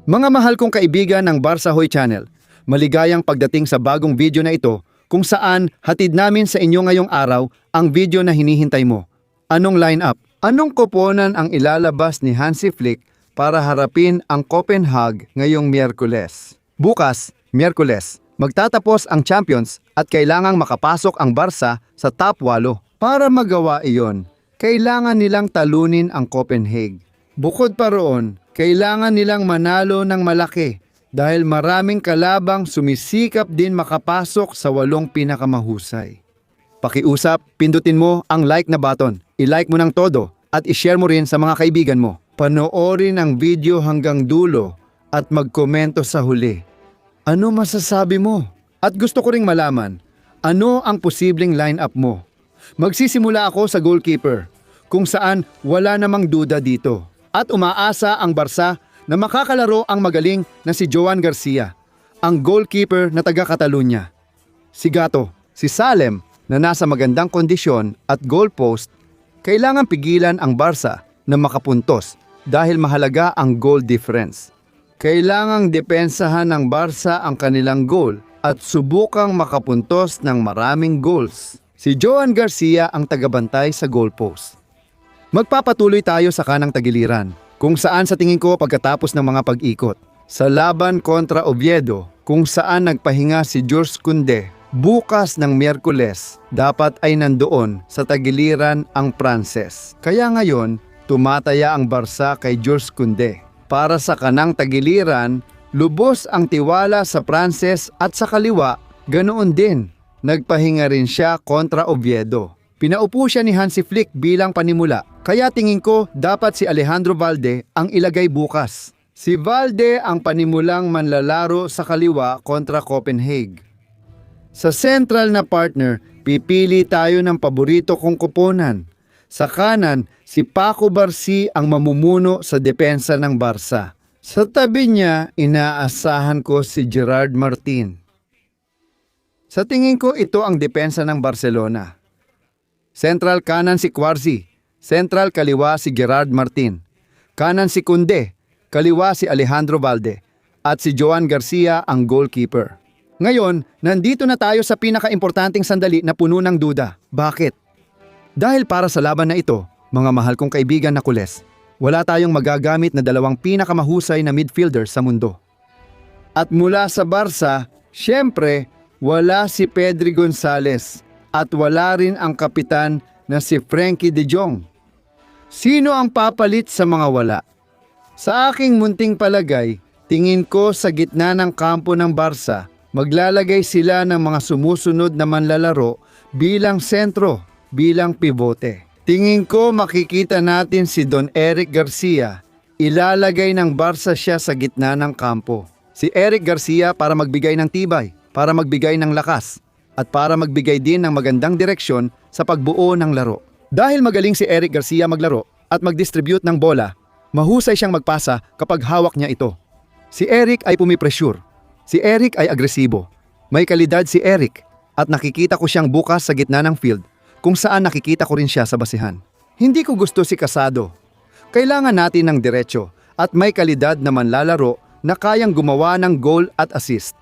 Mga mahal kong kaibigan ng Barca Hoy Channel, maligayang pagdating sa bagong video na ito kung saan hatid namin sa inyo ngayong araw ang video na hinihintay mo. Anong lineup? Anong koponan ang ilalabas ni Hansi Flick para harapin ang Copenhagen ngayong Miyerkules? Bukas, Miyerkules, magtatapos ang Champions at kailangang makapasok ang Barca sa top 8. Para magawa iyon, kailangan nilang talunin ang Copenhagen. Bukod pa roon, kailangan nilang manalo ng malaki dahil maraming kalabang sumisikap din makapasok sa 8 pinakamahusay. Pakiusap, pindutin mo ang like na button, i-like mo ng todo at i-share mo rin sa mga kaibigan mo. Panoorin ang video hanggang dulo at magkomento sa huli. Ano masasabi mo? At gusto ko ring malaman, ano ang posibleng lineup mo? Magsisimula ako sa goalkeeper, kung saan wala namang duda dito. At umaasa ang Barca na makakalaro ang magaling na si Joan Garcia, ang goalkeeper na taga Catalunya. Si Gato, si Salem na nasa magandang kondisyon at goalpost, kailangan pigilan ang Barca na makapuntos dahil mahalaga ang goal difference. Kailangang depensahan ng Barca ang kanilang goal at subukang makapuntos ng maraming goals. Si Joan Garcia ang tagabantay sa goalpost. Magpapatuloy tayo sa kanang tagiliran, kung saan sa tingin ko pagkatapos ng mga pag-ikot. Sa laban kontra Oviedo, kung saan nagpahinga si Jules Koundé, bukas ng Miyerkules, dapat ay nandoon sa tagiliran ang Pranses. Kaya ngayon, tumataya ang Barca kay Jules Koundé. Para sa kanang tagiliran, lubos ang tiwala sa Pranses at sa kaliwa, ganoon din. Nagpahinga rin siya kontra Oviedo. Pinaupo siya ni Hansi Flick bilang panimula, kaya tingin ko dapat si Alejandro Valde ang ilagay bukas. Si Valde ang panimulang manlalaro sa kaliwa kontra Copenhagen. Sa central na partner, pipili tayo ng paborito kong koponan. Sa kanan, si Paco Barci ang mamumuno sa depensa ng Barca. Sa tabi niya, inaasahan ko si Gerard Martin. Sa tingin ko ito ang depensa ng Barcelona. Central kanan si Cuarzí, central kaliwa si Gerard Martin. Kanan si Koundé, kaliwa si Alejandro Valde, at si Joan Garcia ang goalkeeper. Ngayon, nandito na tayo sa pinaka-importanting sandali na puno ng duda. Bakit? Dahil para sa laban na ito, mga mahal kong kaibigan na kules, wala tayong magagamit na 2 pinakamahusay na midfielder sa mundo. At mula sa Barca, syempre, wala si Pedri Gonzalez. At wala rin ang kapitan na si Frenkie de Jong. Sino ang papalit sa mga wala? Sa aking munting palagay, tingin ko sa gitna ng kampo ng Barca, maglalagay sila ng mga sumusunod na manlalaro bilang sentro, bilang pivote. Tingin ko makikita natin si Don Eric Garcia. Ilalagay ng Barca siya sa gitna ng kampo. Si Eric Garcia para magbigay ng tibay, para magbigay ng lakas, at para magbigay din ng magandang direksyon sa pagbuo ng laro. Dahil magaling si Eric Garcia maglaro at mag-distribute ng bola, mahusay siyang magpasa kapag hawak niya ito. Si Eric ay pumipressure. Si Eric ay agresibo. May kalidad si Eric at nakikita ko siyang bukas sa gitna ng field kung saan nakikita ko rin siya sa basihan. Hindi ko gusto si Casado. Kailangan natin ng diretsyo at may kalidad na manlalaro na kayang gumawa ng goal at assist.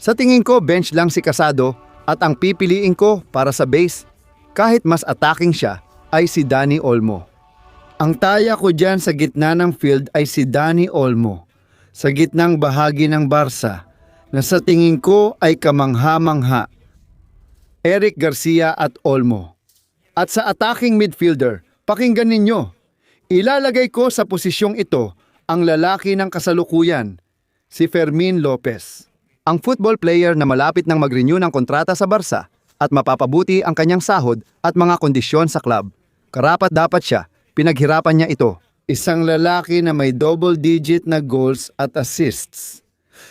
Sa tingin ko bench lang si Casado at ang pipiliin ko para sa base, kahit mas attacking siya, ay si Dani Olmo. Ang taya ko dyan sa gitna ng field ay si Dani Olmo, sa gitnang bahagi ng Barca, na sa tingin ko ay kamangha-mangha. Eric Garcia at Olmo. At sa attacking midfielder, pakinggan ninyo, ilalagay ko sa posisyong ito ang lalaki ng kasalukuyan, si Fermin Lopez. Ang football player na malapit nang mag-renew ng kontrata sa Barca at mapapabuti ang kanyang sahod at mga kondisyon sa club. Karapat dapat siya, pinaghirapan niya ito. Isang lalaki na may double-digit na goals at assists.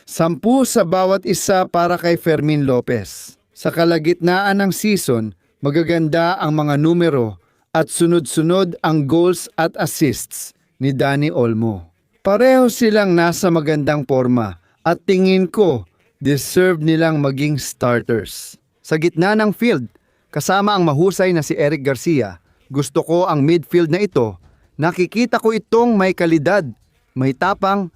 10 sa bawat isa para kay Fermin Lopez. Sa kalagitnaan ng season, magaganda ang mga numero at sunod-sunod ang goals at assists ni Dani Olmo. Pareho silang nasa magandang forma at tingin ko, deserve nilang maging starters. Sa gitna ng field, kasama ang mahusay na si Eric Garcia, gusto ko ang midfield na ito. Nakikita ko itong may kalidad, may tapang,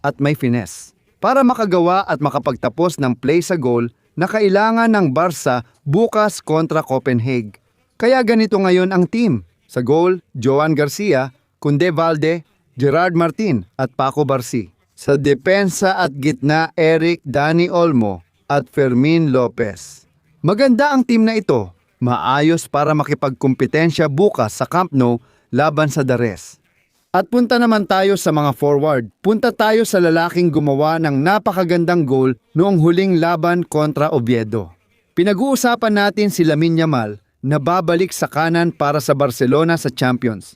at may finesse. Para makagawa at makapagtapos ng play sa goal na kailangan ng Barca bukas kontra Copenhagen. Kaya ganito ngayon ang team. Sa goal, Joan Garcia, Kunde Valde, Gerard Martin at Paco Barci. Sa depensa at gitna, Eric Dani Olmo at Fermin Lopez. Maganda ang team na ito. Maayos para makipagkumpetensya bukas sa Camp Nou laban sa Dares. At punta naman tayo sa mga forward. Punta tayo sa lalaking gumawa ng napakagandang goal noong huling laban kontra Oviedo. Pinag-uusapan natin si Lamine Yamal na babalik sa kanan para sa Barcelona sa Champions.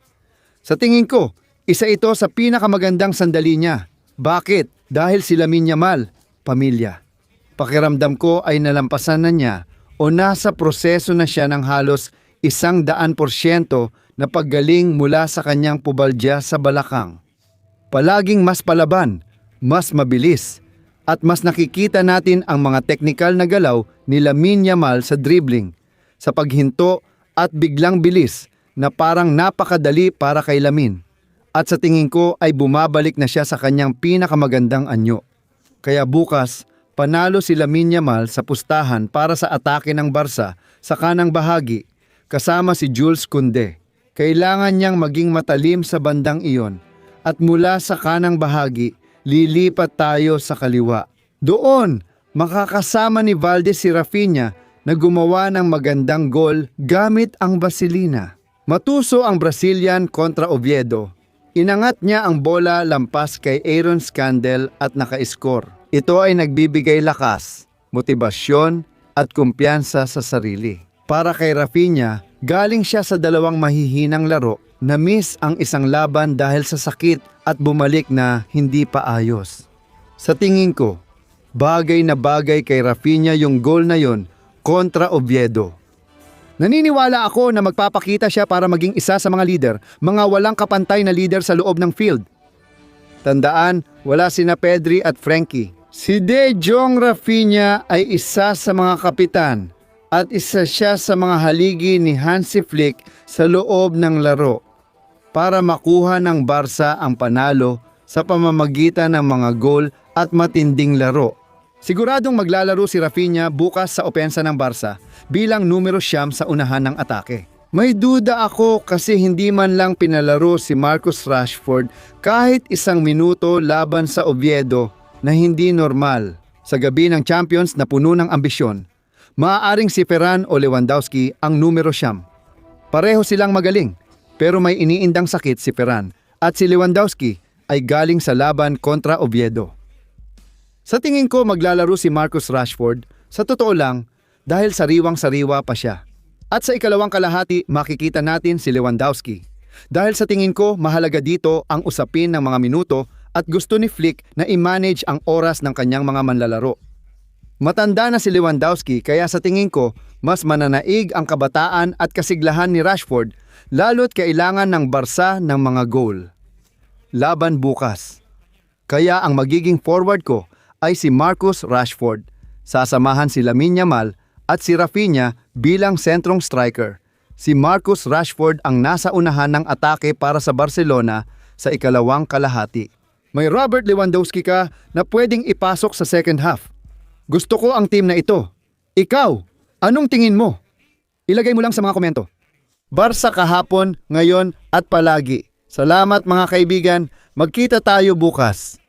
Sa tingin ko, isa ito sa pinakamagandang sandali niya. Bakit? Dahil si Lamine Yamal, pamilya. Pakiramdam ko ay nalampasan na niya o nasa proseso na siya ng halos 100% na paggaling mula sa kanyang pubalya sa balakang. Palaging mas palaban, mas mabilis, at mas nakikita natin ang mga teknikal na galaw ni Lamine Yamal sa dribbling, sa paghinto at biglang bilis na parang napakadali para kay Lamine. At sa tingin ko ay bumabalik na siya sa kanyang pinakamagandang anyo. Kaya bukas, panalo si Lamine Yamal sa pustahan para sa atake ng Barca sa kanang bahagi kasama si Jules Koundé. Kailangan niyang maging matalim sa bandang iyon at mula sa kanang bahagi, lilipat tayo sa kaliwa. Doon, makakasama ni Valde si Rafinha na gumawa ng magandang gol gamit ang Vaselina. Matuso ang Brazilian kontra Oviedo. Inangat niya ang bola lampas kay Aaron Scandell at naka-score. Ito ay nagbibigay lakas, motibasyon at kumpiyansa sa sarili. Para kay Rafinha, galing siya sa dalawang mahihinang laro, na-miss ang isang laban dahil sa sakit at bumalik na hindi pa ayos. Sa tingin ko, bagay na bagay kay Rafinha yung goal na yon kontra Oviedo. Naniniwala ako na magpapakita siya para maging isa sa mga leader, mga walang kapantay na leader sa loob ng field. Tandaan, wala sina Pedri at Frankie. Si De Jong Rafinha ay isa sa mga kapitan at isa siya sa mga haligi ni Hansi Flick sa loob ng laro para makuha ng Barca ang panalo sa pamamagitan ng mga gol at matinding laro. Siguradong maglalaro si Rafinha bukas sa opensa ng Barca bilang numero 9 sa unahan ng atake. May duda ako kasi hindi man lang pinalaro si Marcus Rashford kahit 1 minuto laban sa Oviedo na hindi normal. Sa gabi ng Champions na puno ng ambisyon, maaaring si Ferran o Lewandowski ang numero 9. Pareho silang magaling pero may iniindang sakit si Ferran at si Lewandowski ay galing sa laban kontra Oviedo. Sa tingin ko maglalaro si Marcus Rashford, sa totoo lang, dahil sariwang-sariwa pa siya. At sa ikalawang kalahati, makikita natin si Lewandowski. Dahil sa tingin ko, mahalaga dito ang usapin ng mga minuto at gusto ni Flick na i-manage ang oras ng kanyang mga manlalaro. Matanda na si Lewandowski kaya sa tingin ko, mas mananaig ang kabataan at kasiglahan ni Rashford lalo't kailangan ng Barca ng mga goal. Laban bukas. Kaya ang magiging forward ko ay si Marcus Rashford. Sasamahan si Lamine Yamal at si Rafinha bilang sentrong striker. Si Marcus Rashford ang nasa unahan ng atake para sa Barcelona sa ikalawang kalahati. May Robert Lewandowski ka na pwedeng ipasok sa second half. Gusto ko ang team na ito. Ikaw, anong tingin mo? Ilagay mo lang sa mga komento. Barca kahapon, ngayon at palagi. Salamat mga kaibigan, magkita tayo bukas.